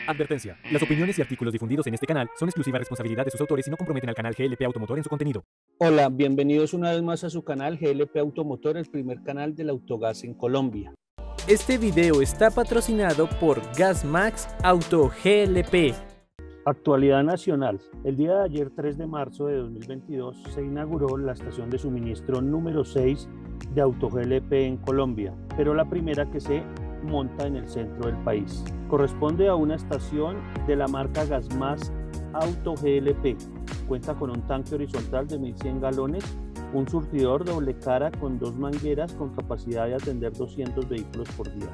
Advertencia. Las opiniones y artículos difundidos en este canal son exclusiva responsabilidad de sus autores y no comprometen al canal GLP Automotor en su contenido. Hola, bienvenidos una vez más a su canal GLP Automotor, el primer canal del autogas en Colombia. Este video está patrocinado por GasMax Auto GLP. Actualidad nacional. El día de ayer, 3 de marzo de 2022, se inauguró la estación de suministro número 6 de Auto GLP en Colombia, pero la primera que se monta en el centro del país. Corresponde a una estación de la marca GasMax Auto GLP. Cuenta con un tanque horizontal de 1100 galones, un surtidor doble cara con 2 mangueras con capacidad de atender 200 vehículos por día.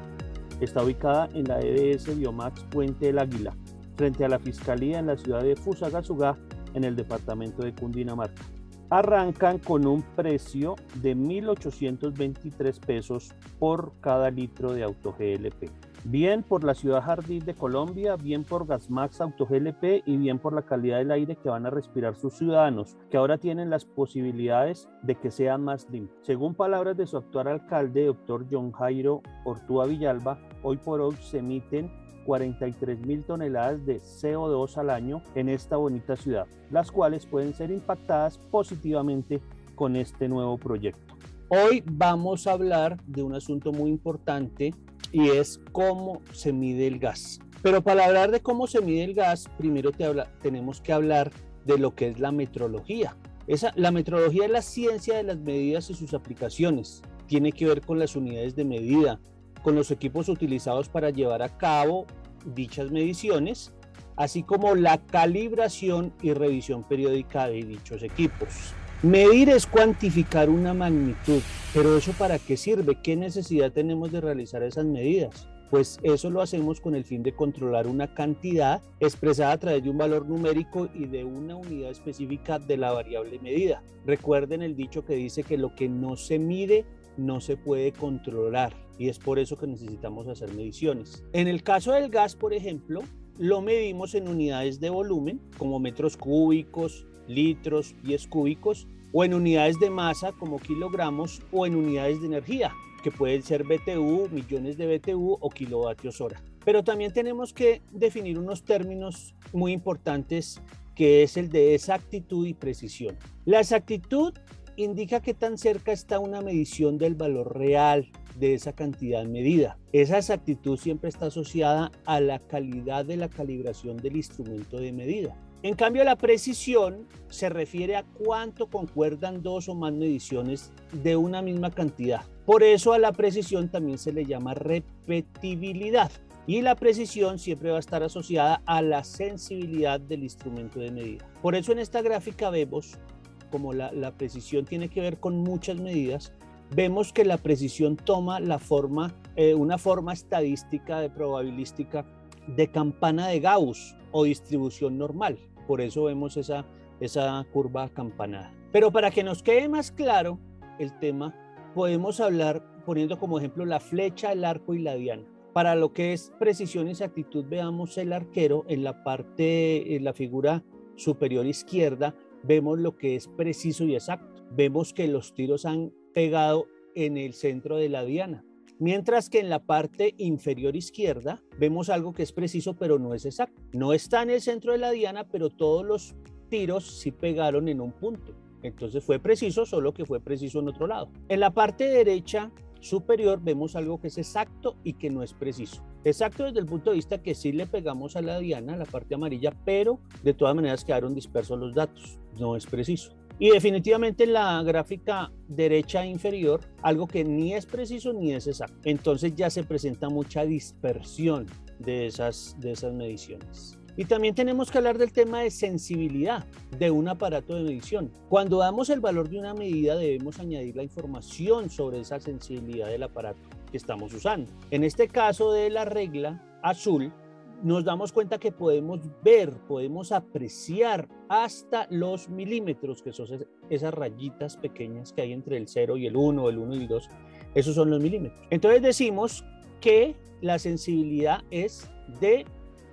Está ubicada en la EBS Biomax Puente del Águila, frente a la Fiscalía en la ciudad de Fusagasugá, en el departamento de Cundinamarca. Arrancan con un precio de 1.823 pesos por cada litro de Auto GLP. Bien por la ciudad jardín de Colombia, bien por GasMax Auto GLP y bien por la calidad del aire que van a respirar sus ciudadanos, que ahora tienen las posibilidades de que sean más limpios. Según palabras de su actual alcalde, doctor John Jairo Ortúa Villalba, hoy por hoy se emiten 43.000 toneladas de CO2 al año en esta bonita ciudad, las cuales pueden ser impactadas positivamente con este nuevo proyecto. Hoy vamos a hablar de un asunto muy importante y es cómo se mide el gas. Pero para hablar de cómo se mide el gas, primero tenemos que hablar de lo que es la metrología. La metrología es la ciencia de las medidas y sus aplicaciones. Tiene que ver con las unidades de medida, con los equipos utilizados para llevar a cabo dichas mediciones, así como la calibración y revisión periódica de dichos equipos. Medir es cuantificar una magnitud, pero ¿eso para qué sirve? ¿Qué necesidad tenemos de realizar esas medidas? Pues eso lo hacemos con el fin de controlar una cantidad expresada a través de un valor numérico y de una unidad específica de la variable medida. Recuerden el dicho que dice que lo que no se mide no se puede controlar y es por eso que necesitamos hacer mediciones. En el caso del gas, por ejemplo, lo medimos en unidades de volumen como metros cúbicos, litros, pies cúbicos, o en unidades de masa como kilogramos, o en unidades de energía que pueden ser BTU, millones de BTU o kilovatios hora. Pero también tenemos que definir unos términos muy importantes, que es el de exactitud y precisión. La exactitud indica qué tan cerca está una medición del valor real de esa cantidad medida. Esa exactitud siempre está asociada a la calidad de la calibración del instrumento de medida. En cambio, la precisión se refiere a cuánto concuerdan dos o más mediciones de una misma cantidad. Por eso a la precisión también se le llama repetibilidad. Y la precisión siempre va a estar asociada a la sensibilidad del instrumento de medida. Por eso en esta gráfica vemos como la precisión tiene que ver con muchas medidas, vemos que la precisión toma la forma, una forma estadística probabilística de campana de Gauss o distribución normal. Por eso vemos esa curva acampanada. Pero para que nos quede más claro el tema, podemos hablar poniendo como ejemplo la flecha, el arco y la diana. Para lo que es precisión y exactitud, veamos el arquero en la figura superior izquierda. Vemos lo que es preciso y exacto. Vemos que los tiros han pegado en el centro de la diana. Mientras que en la parte inferior izquierda vemos algo que es preciso pero no es exacto. No está en el centro de la diana, pero todos los tiros sí pegaron en un punto. Entonces fue preciso, solo que fue preciso en otro lado. En la parte derecha superior vemos algo que es exacto y que no es preciso. Exacto desde el punto de vista que sí le pegamos a la diana, la parte amarilla, pero de todas maneras quedaron dispersos los datos. No es preciso. Y definitivamente en la gráfica derecha inferior, algo que ni es preciso ni es exacto. Entonces ya se presenta mucha dispersión de esas mediciones. Y también tenemos que hablar del tema de sensibilidad de un aparato de medición. Cuando damos el valor de una medida, debemos añadir la información sobre esa sensibilidad del aparato que estamos usando. En este caso de la regla azul, nos damos cuenta que podemos ver, podemos apreciar hasta los milímetros, que son esas rayitas pequeñas que hay entre el 0 y el 1, el 1 y el 2. Esos son los milímetros. Entonces decimos que la sensibilidad es de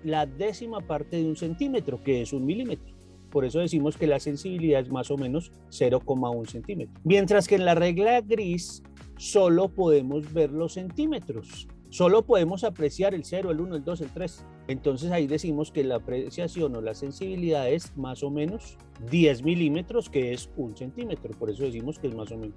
la décima parte de un centímetro, que es un milímetro. Por eso decimos que la sensibilidad es más o menos 0,1 centímetro. Mientras que en la regla gris solo podemos ver los centímetros. Solo podemos apreciar el 0, el 1, el 2, el 3. Entonces ahí decimos que la apreciación o la sensibilidad es más o menos 10 milímetros, que es 1 centímetro. Por eso decimos que es más o menos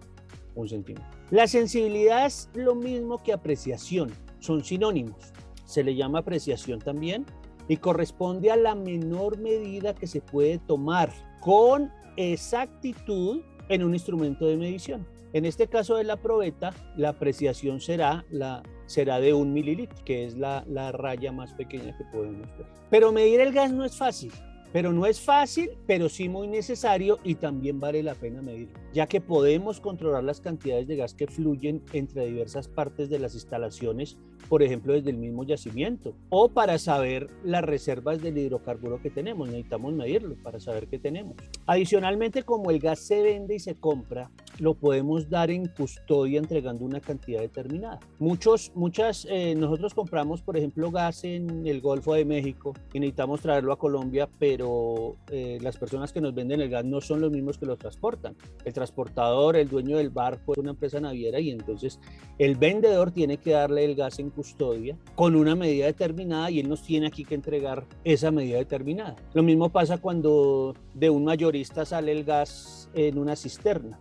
1 centímetro. La sensibilidad es lo mismo que apreciación, son sinónimos. Se le llama apreciación también y corresponde a la menor medida que se puede tomar con exactitud en un instrumento de medición. En este caso de la probeta, la apreciación será de 1 mililitro, que es la raya más pequeña que podemos ver. Pero medir el gas no es fácil. Pero sí muy necesario, y también vale la pena medirlo, ya que podemos controlar las cantidades de gas que fluyen entre diversas partes de las instalaciones, por ejemplo desde el mismo yacimiento, o para saber las reservas del hidrocarburo que tenemos, necesitamos medirlo para saber qué tenemos. Adicionalmente, como el gas se vende y se compra, lo podemos dar en custodia entregando una cantidad determinada. Nosotros compramos, por ejemplo, gas en el Golfo de México y necesitamos traerlo a Colombia, pero las personas que nos venden el gas no son los mismos que lo transportan. El transportador, el dueño del barco es una empresa naviera, y entonces el vendedor tiene que darle el gas en custodia con una medida determinada, y él nos tiene aquí que entregar esa medida determinada. Lo mismo pasa cuando de un mayorista sale el gas en una cisterna.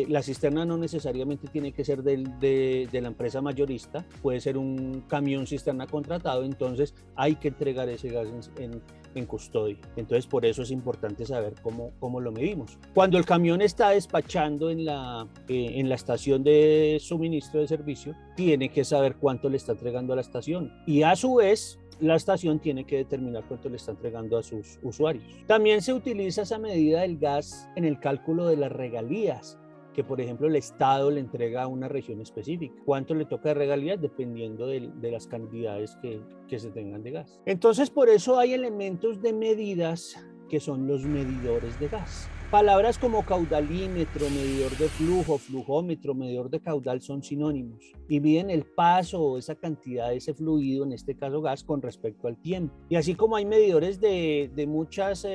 La cisterna no necesariamente tiene que ser de la empresa mayorista, puede ser un camión cisterna contratado, entonces hay que entregar ese gas en custodia. Entonces por eso es importante saber cómo lo medimos. Cuando el camión está despachando en la estación de suministro de servicio, tiene que saber cuánto le está entregando a la estación, y a su vez la estación tiene que determinar cuánto le está entregando a sus usuarios. También se utiliza esa medida del gas en el cálculo de las regalías, que por ejemplo el Estado le entrega a una región específica. ¿Cuánto le toca de regalías? Dependiendo de las cantidades que se tengan de gas. Entonces por eso hay elementos de medidas que son los medidores de gas. Palabras como caudalímetro, medidor de flujo, flujómetro, medidor de caudal son sinónimos y miden el paso o esa cantidad de ese fluido, en este caso gas, con respecto al tiempo. Y así como hay medidores de muchas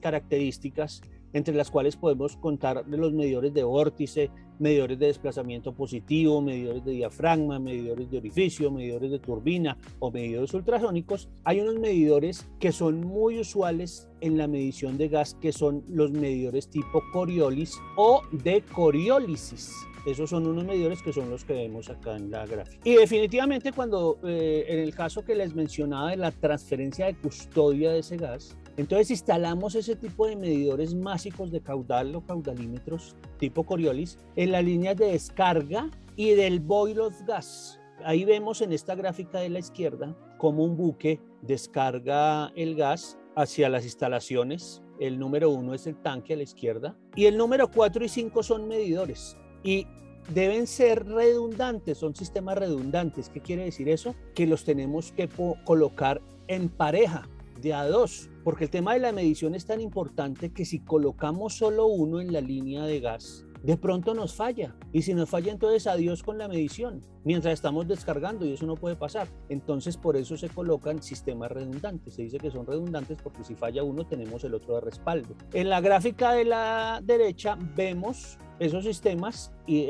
características, entre las cuales podemos contar los medidores de vórtice, medidores de desplazamiento positivo, medidores de diafragma, medidores de orificio, medidores de turbina o medidores ultrasónicos. Hay unos medidores que son muy usuales en la medición de gas, que son los medidores tipo Coriolis o de coriólisis. Esos son unos medidores que son los que vemos acá en la gráfica. Y definitivamente cuando, en el caso que les mencionaba de la transferencia de custodia de ese gas, entonces instalamos ese tipo de medidores másicos de caudal o caudalímetros tipo Coriolis en las líneas de descarga y del boil of gas. Ahí vemos en esta gráfica de la izquierda cómo un buque descarga el gas hacia las instalaciones. El número 1 es el tanque a la izquierda y el número 4 y 5 son medidores. Y deben ser redundantes, son sistemas redundantes. ¿Qué quiere decir eso? Que los tenemos que colocar en pareja, de a dos, porque el tema de la medición es tan importante que si colocamos solo uno en la línea de gas, de pronto nos falla, y si nos falla, entonces adiós con la medición mientras estamos descargando, y eso no puede pasar. Entonces por eso se colocan sistemas redundantes. Se dice que son redundantes porque si falla uno tenemos el otro de respaldo. En la gráfica de la derecha vemos esos sistemas, y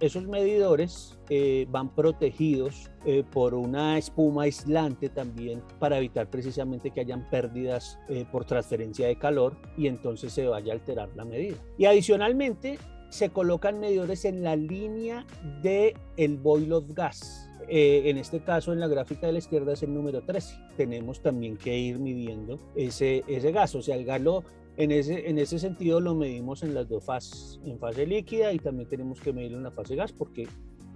esos medidores van protegidos por una espuma aislante también, para evitar precisamente que hayan pérdidas por transferencia de calor y entonces se vaya a alterar la medida. Y adicionalmente se colocan medidores en la línea del boil of gas. En este caso, en la gráfica de la izquierda es el número 13. Tenemos también que ir midiendo ese gas, o sea, el gas en ese sentido lo medimos en las dos fases, en fase líquida, y también tenemos que medirlo en la fase gas, porque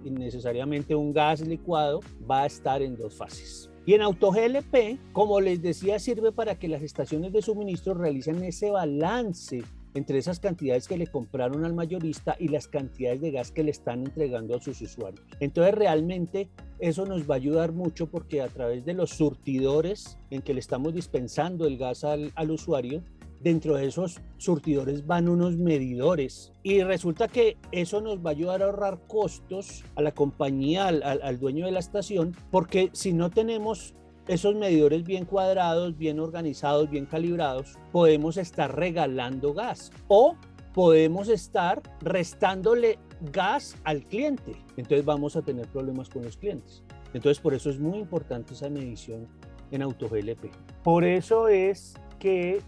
necesariamente un gas licuado va a estar en dos fases. Y en AutoGLP, como les decía, sirve para que las estaciones de suministro realicen ese balance entre esas cantidades que le compraron al mayorista y las cantidades de gas que le están entregando a sus usuarios. Entonces realmente eso nos va a ayudar mucho, porque a través de los surtidores en que le estamos dispensando el gas al usuario, dentro de esos surtidores van unos medidores, y resulta que eso nos va a ayudar a ahorrar costos a la compañía, al dueño de la estación, porque si no tenemos esos medidores bien cuadrados, bien organizados, bien calibrados, podemos estar regalando gas o podemos estar restándole gas al cliente. Entonces vamos a tener problemas con los clientes. Entonces, por eso es muy importante esa medición en AutoGLP. Por eso es que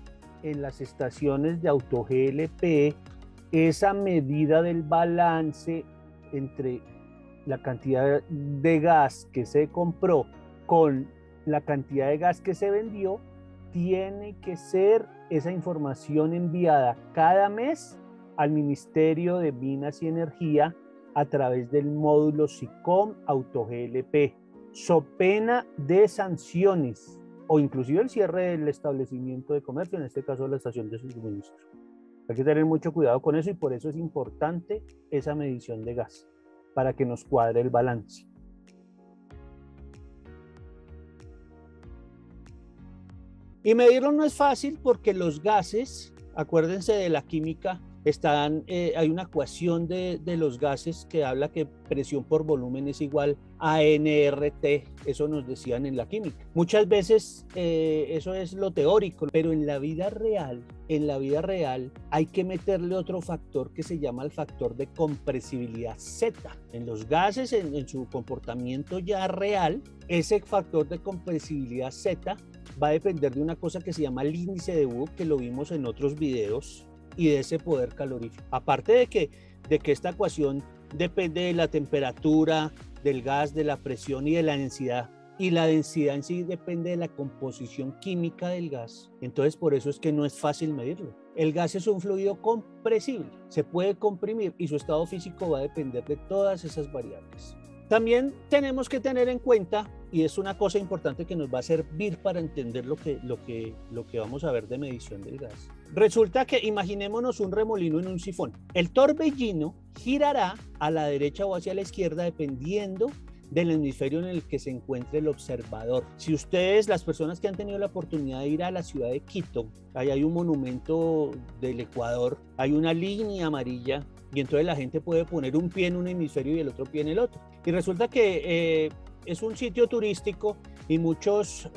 en las estaciones de AutoGLP, esa medida del balance entre la cantidad de gas que se compró con la cantidad de gas que se vendió, tiene que ser esa información enviada cada mes al Ministerio de Minas y Energía a través del módulo SICOM AutoGLP, so pena de sanciones o inclusive el cierre del establecimiento de comercio, en este caso la estación de suministro. Hay que tener mucho cuidado con eso y por eso es importante esa medición de gas, para que nos cuadre el balance. Y medirlo no es fácil porque los gases, acuérdense de la química, hay una ecuación de los gases que habla que presión por volumen es igual a nRT, eso nos decían en la química. Muchas veces eso es lo teórico, pero en la vida real hay que meterle otro factor que se llama el factor de compresibilidad Z. En los gases, en su comportamiento ya real, ese factor de compresibilidad Z va a depender de una cosa que se llama el índice de Wood, que lo vimos en otros videos, y de ese poder calorífico. Aparte de que esta ecuación depende de la temperatura, del gas, de la presión y de la densidad, y la densidad en sí depende de la composición química del gas. Entonces, por eso es que no es fácil medirlo. El gas es un fluido compresible, se puede comprimir y su estado físico va a depender de todas esas variables. También tenemos que tener en cuenta, y es una cosa importante que nos va a servir para entender lo que vamos a ver de medición del gas. Resulta que imaginémonos un remolino en un sifón. El torbellino girará a la derecha o hacia la izquierda dependiendo del hemisferio en el que se encuentre el observador. Si ustedes, las personas que han tenido la oportunidad de ir a la ciudad de Quito, ahí hay un monumento del Ecuador, hay una línea amarilla, y entonces la gente puede poner un pie en un hemisferio y el otro pie en el otro. Y resulta que es un sitio turístico y muchos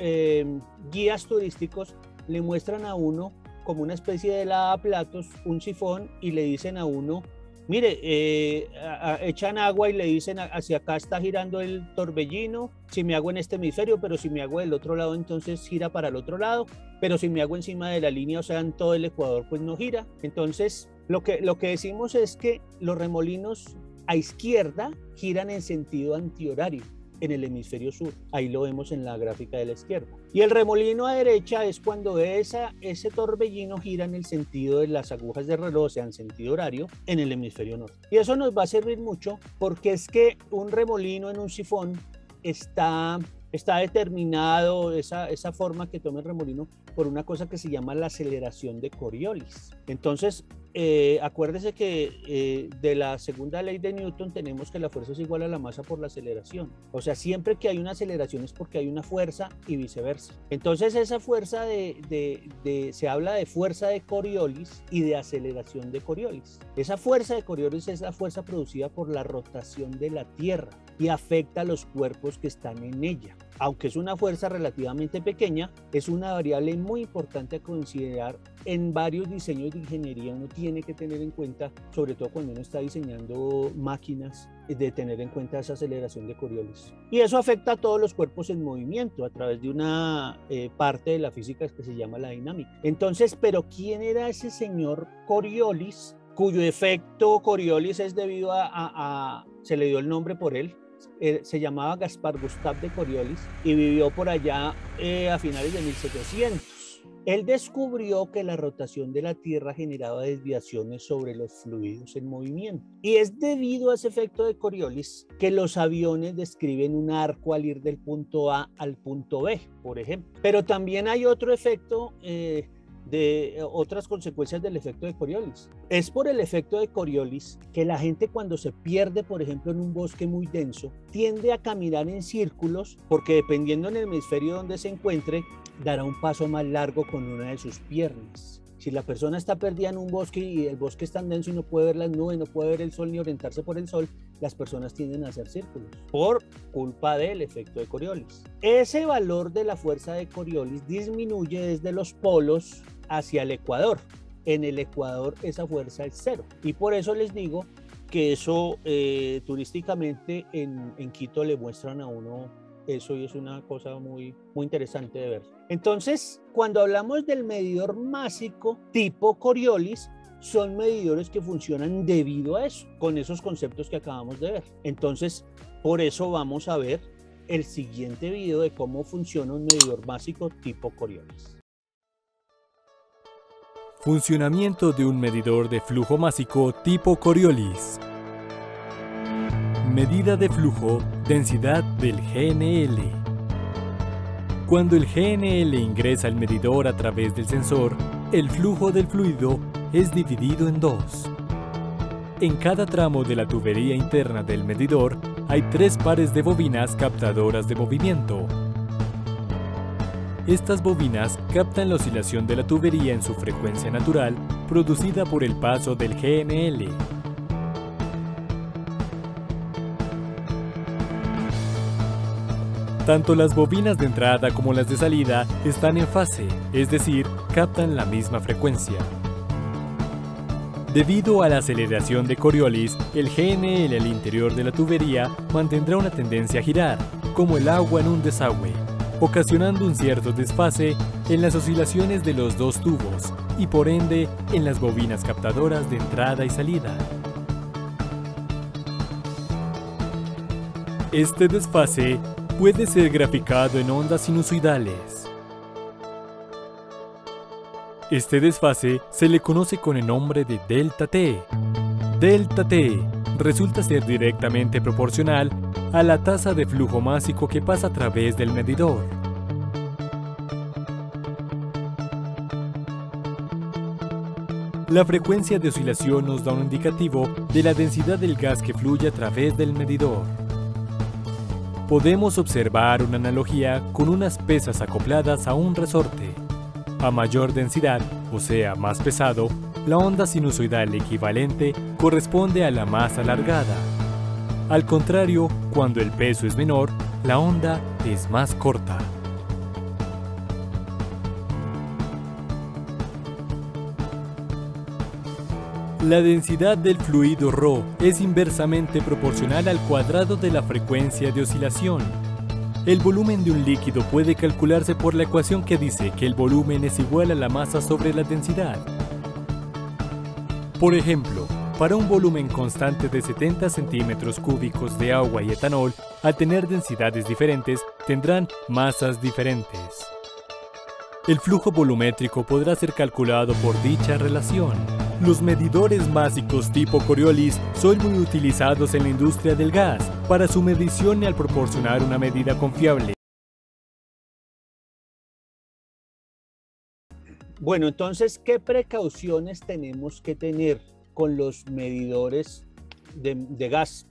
guías turísticos le muestran a uno como una especie de lavaplatos, un sifón, y le dicen a uno, mire, echan agua y le dicen hacia acá está girando el torbellino, si me hago en este hemisferio, pero si me hago del otro lado entonces gira para el otro lado, pero si me hago encima de la línea, o sea en todo el Ecuador, pues no gira. Entonces lo que decimos es que los remolinos a izquierda giran en sentido antihorario en el hemisferio sur, ahí lo vemos en la gráfica de la izquierda. Y el remolino a derecha es cuando ese torbellino gira en el sentido de las agujas de reloj, o sea, en sentido horario, en el hemisferio norte. Y eso nos va a servir mucho porque es que un remolino en un sifón está determinado, esa forma que toma el remolino, por una cosa que se llama la aceleración de Coriolis. Entonces, acuérdese que de la segunda ley de Newton tenemos que la fuerza es igual a la masa por la aceleración. O sea, siempre que hay una aceleración es porque hay una fuerza y viceversa. Entonces, esa fuerza se habla de fuerza de Coriolis y de aceleración de Coriolis. Esa fuerza de Coriolis es la fuerza producida por la rotación de la Tierra y afecta a los cuerpos que están en ella. Aunque es una fuerza relativamente pequeña, es una variable muy importante a considerar en varios diseños de ingeniería. Uno tiene que tener en cuenta, sobre todo cuando uno está diseñando máquinas, de tener en cuenta esa aceleración de Coriolis. Y eso afecta a todos los cuerpos en movimiento a través de una parte de la física que se llama la dinámica. Entonces, ¿pero quién era ese señor Coriolis, cuyo efecto Coriolis es debido se le dio el nombre por él? Se llamaba Gaspar Gustave de Coriolis y vivió por allá a finales de 1700. Él descubrió que la rotación de la Tierra generaba desviaciones sobre los fluidos en movimiento. Y es debido a ese efecto de Coriolis que los aviones describen un arco al ir del punto A al punto B, por ejemplo. Pero también hay otro efecto de otras consecuencias del efecto de Coriolis. Es por el efecto de Coriolis que la gente, cuando se pierde, por ejemplo, en un bosque muy denso, tiende a caminar en círculos porque, dependiendo en el hemisferio donde se encuentre, dará un paso más largo con una de sus piernas. Si la persona está perdida en un bosque y el bosque es tan denso y no puede ver las nubes, no puede ver el sol ni orientarse por el sol, las personas tienden a hacer círculos por culpa del efecto de Coriolis. Ese valor de la fuerza de Coriolis disminuye desde los polos hacia el ecuador. En el ecuador esa fuerza es cero. Y por eso les digo que eso turísticamente en Quito le muestran a uno eso y es una cosa muy, muy interesante de ver. Entonces, cuando hablamos del medidor másico tipo Coriolis, son medidores que funcionan debido a eso, con esos conceptos que acabamos de ver. Entonces, por eso vamos a ver el siguiente video de cómo funciona un medidor másico tipo Coriolis. Funcionamiento de un medidor de flujo másico tipo Coriolis. Medida de flujo, densidad del GNL. Cuando el GNL ingresa al medidor a través del sensor, el flujo del fluido es dividido en dos. En cada tramo de la tubería interna del medidor hay 3 pares de bobinas captadoras de movimiento. Estas bobinas captan la oscilación de la tubería en su frecuencia natural, producida por el paso del GNL. Tanto las bobinas de entrada como las de salida están en fase, es decir, captan la misma frecuencia. Debido a la aceleración de Coriolis, el GNL al interior de la tubería mantendrá una tendencia a girar, como el agua en un desagüe, ocasionando un cierto desfase en las oscilaciones de los dos tubos y por ende en las bobinas captadoras de entrada y salida. Este desfase puede ser graficado en ondas sinusoidales. Este desfase se le conoce con el nombre de delta T. Delta T resulta ser directamente proporcional a la tasa de flujo másico que pasa a través del medidor. La frecuencia de oscilación nos da un indicativo de la densidad del gas que fluye a través del medidor. Podemos observar una analogía con unas pesas acopladas a un resorte. A mayor densidad, o sea, más pesado, la onda sinusoidal equivalente corresponde a la más alargada. Al contrario, cuando el peso es menor, la onda es más corta. La densidad del fluido ρ es inversamente proporcional al cuadrado de la frecuencia de oscilación. El volumen de un líquido puede calcularse por la ecuación que dice que el volumen es igual a la masa sobre la densidad. Por ejemplo, para un volumen constante de 70 centímetros cúbicos de agua y etanol, al tener densidades diferentes, tendrán masas diferentes. El flujo volumétrico podrá ser calculado por dicha relación. Los medidores másicos tipo Coriolis son muy utilizados en la industria del gas para su medición y al proporcionar una medida confiable. Bueno, entonces, ¿qué precauciones tenemos que tener con los medidores de gas?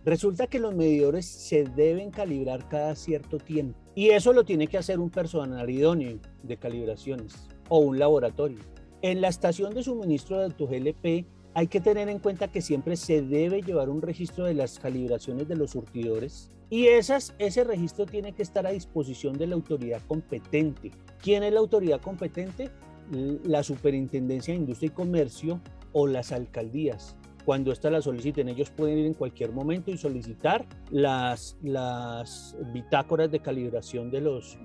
Resulta que los medidores se deben calibrar cada cierto tiempo y eso lo tiene que hacer un personal idóneo de calibraciones o un laboratorio. En la estación de suministro de AutoGLP hay que tener en cuenta que siempre se debe llevar un registro de las calibraciones de los surtidores y ese registro tiene que estar a disposición de la autoridad competente. ¿Quién es la autoridad competente? La Superintendencia de Industria y Comercio o las alcaldías. Cuando éstas la soliciten, ellos pueden ir en cualquier momento y solicitar las bitácoras de calibración de los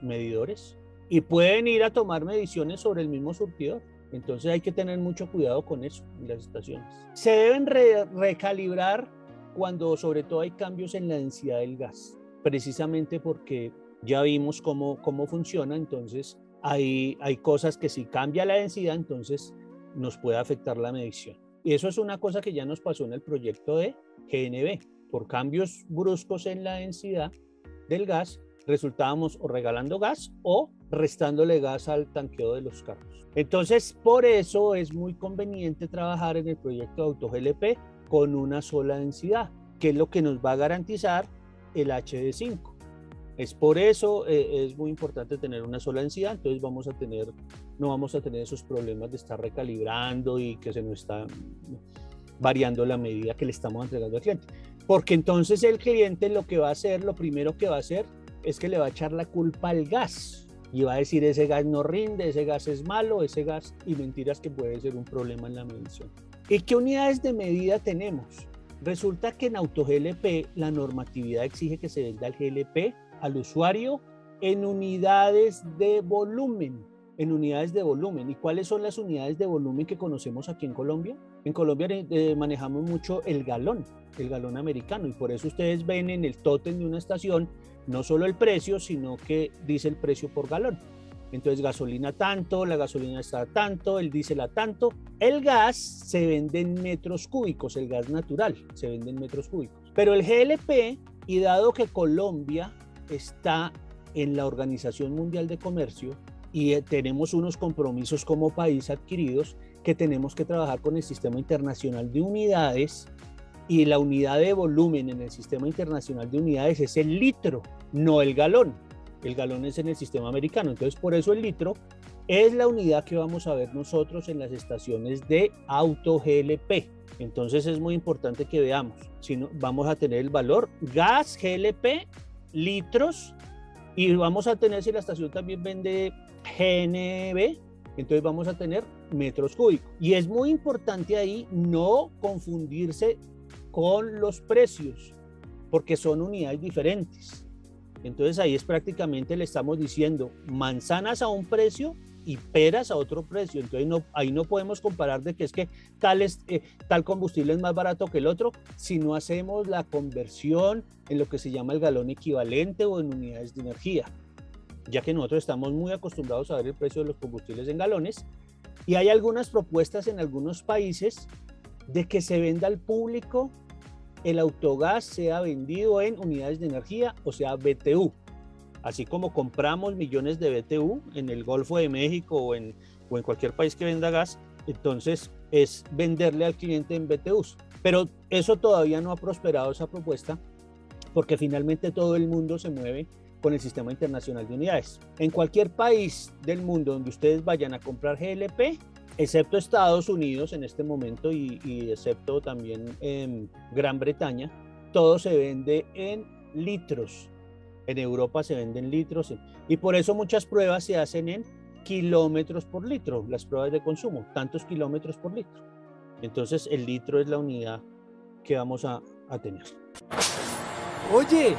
medidores y pueden ir a tomar mediciones sobre el mismo surtidor. Entonces hay que tener mucho cuidado con eso en las estaciones. Se deben recalibrar cuando sobre todo hay cambios en la densidad del gas, precisamente porque ya vimos cómo funciona. Entonces hay cosas que si cambia la densidad, entonces nos puede afectar la medición. Y eso es una cosa que ya nos pasó en el proyecto de GNB. Por cambios bruscos en la densidad del gas, resultábamos o regalando gas o restándole gas al tanqueo de los carros. Entonces, por eso es muy conveniente trabajar en el proyecto de AutoGLP con una sola densidad, que es lo que nos va a garantizar el HD5. Es por eso es muy importante tener una sola densidad, entonces no vamos a tener esos problemas de estar recalibrando y que se nos está variando la medida que le estamos entregando al cliente. Porque entonces el cliente lo primero que va a hacer es que le va a echar la culpa al gas y va a decir ese gas no rinde, ese gas es malo, ese gas, y mentiras que puede ser un problema en la medición. ¿Y qué unidades de medida tenemos? Resulta que en AutoGLP la normatividad exige que se venda el GLP al usuario en unidades de volumen. ¿Y cuáles son las unidades de volumen que conocemos aquí en Colombia? En Colombia manejamos mucho el galón americano, y por eso ustedes ven en el tótem de una estación no solo el precio, sino que dice el precio por galón. Entonces gasolina tanto, la gasolina está a tanto, el diésel a tanto. El gas se vende en metros cúbicos, el gas natural se vende en metros cúbicos. Pero el GLP, y dado que Colombia está en la Organización Mundial de Comercio y tenemos unos compromisos como país adquiridos, que tenemos que trabajar con el Sistema Internacional de Unidades, y la unidad de volumen en el Sistema Internacional de Unidades es el litro, no el galón. El galón es en el sistema americano, entonces por eso el litro es la unidad que vamos a ver nosotros en las estaciones de AutoGLP. Entonces es muy importante que veamos, si no, vamos a tener el valor gas, GLP, litros, y vamos a tener, si la estación también vende GNB, entonces vamos a tener metros cúbicos. Y es muy importante ahí no confundirse con los precios, porque son unidades diferentes. Entonces ahí es prácticamente, le estamos diciendo manzanas a un precio y peras a otro precio. Entonces ahí no podemos comparar de que es que tal combustible es más barato que el otro, si no hacemos la conversión en lo que se llama el galón equivalente o en unidades de energía, ya que nosotros estamos muy acostumbrados a ver el precio de los combustibles en galones, y hay algunas propuestas en algunos países de que se venda al público el autogás, sea vendido en unidades de energía, o sea BTU. Así como compramos millones de BTU en el Golfo de México o en cualquier país que venda gas, entonces es venderle al cliente en BTUs. Pero eso todavía no ha prosperado, esa propuesta, porque finalmente todo el mundo se mueve con el Sistema Internacional de Unidades. En cualquier país del mundo donde ustedes vayan a comprar GLP, excepto Estados Unidos en este momento y excepto también Gran Bretaña, todo se vende en litros. En Europa se vende en litros, y por eso muchas pruebas se hacen en kilómetros por litro, las pruebas de consumo, tantos kilómetros por litro. Entonces el litro es la unidad que vamos a tener. Oye,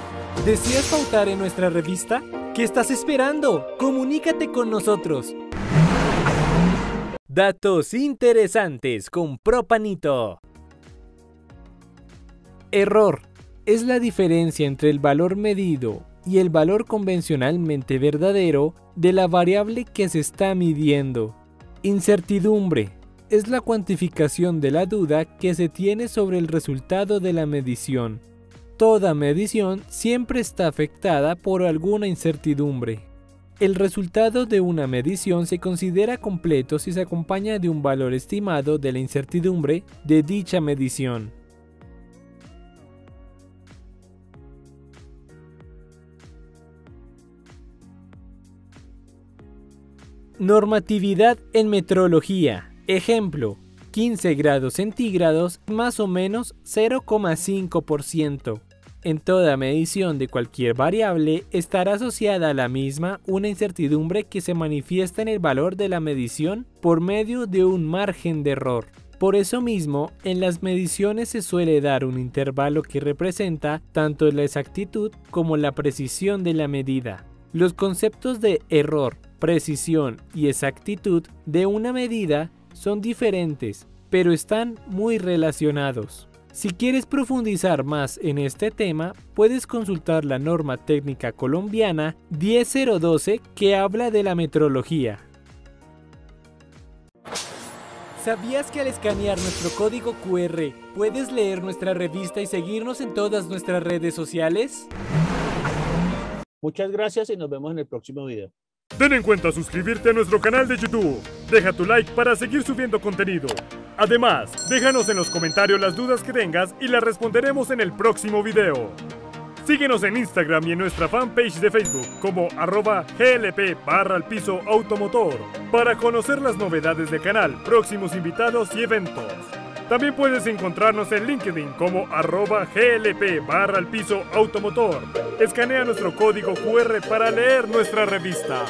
¿deseas pautar en nuestra revista? ¿Qué estás esperando? Comunícate con nosotros. Datos interesantes con Propanito. Error. Es la diferencia entre el valor medido y el valor convencionalmente verdadero de la variable que se está midiendo. Incertidumbre. Es la cuantificación de la duda que se tiene sobre el resultado de la medición. Toda medición siempre está afectada por alguna incertidumbre. El resultado de una medición se considera completo si se acompaña de un valor estimado de la incertidumbre de dicha medición. Normatividad en metrología. Ejemplo: 15 grados centígrados más o menos 0,5%. En toda medición de cualquier variable estará asociada a la misma una incertidumbre que se manifiesta en el valor de la medición por medio de un margen de error. Por eso mismo, en las mediciones se suele dar un intervalo que representa tanto la exactitud como la precisión de la medida. Los conceptos de error, precisión y exactitud de una medida son diferentes, pero están muy relacionados. Si quieres profundizar más en este tema, puedes consultar la norma técnica colombiana 10012 que habla de la metrología. ¿Sabías que al escanear nuestro código QR puedes leer nuestra revista y seguirnos en todas nuestras redes sociales? Muchas gracias y nos vemos en el próximo video. Ten en cuenta suscribirte a nuestro canal de YouTube. Deja tu like para seguir subiendo contenido. Además, déjanos en los comentarios las dudas que tengas y las responderemos en el próximo video. Síguenos en Instagram y en nuestra fanpage de Facebook como @glp_automotor para conocer las novedades del canal, próximos invitados y eventos. También puedes encontrarnos en LinkedIn como @glp_automotor. Escanea nuestro código QR para leer nuestra revista.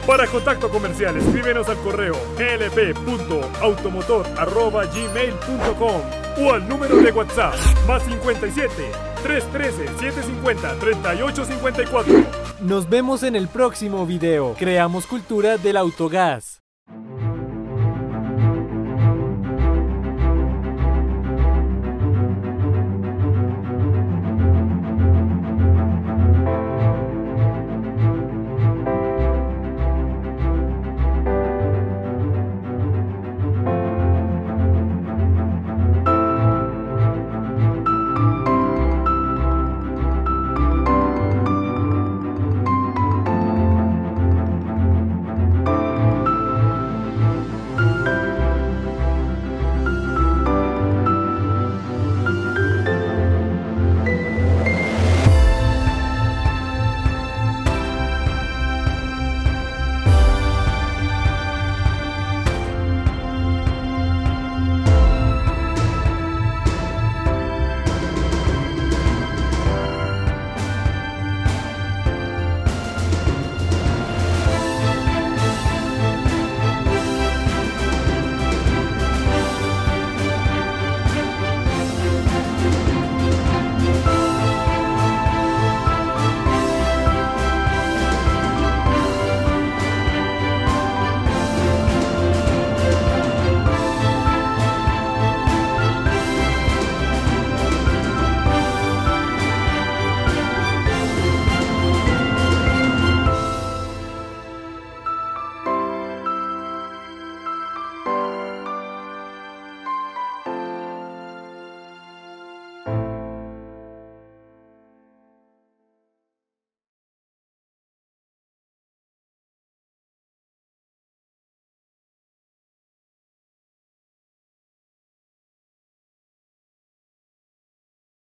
Para contacto comercial, escríbenos al correo glp.automotor@gmail.com o al número de WhatsApp +57 313 750 3854. Nos vemos en el próximo video. Creamos cultura del autogás.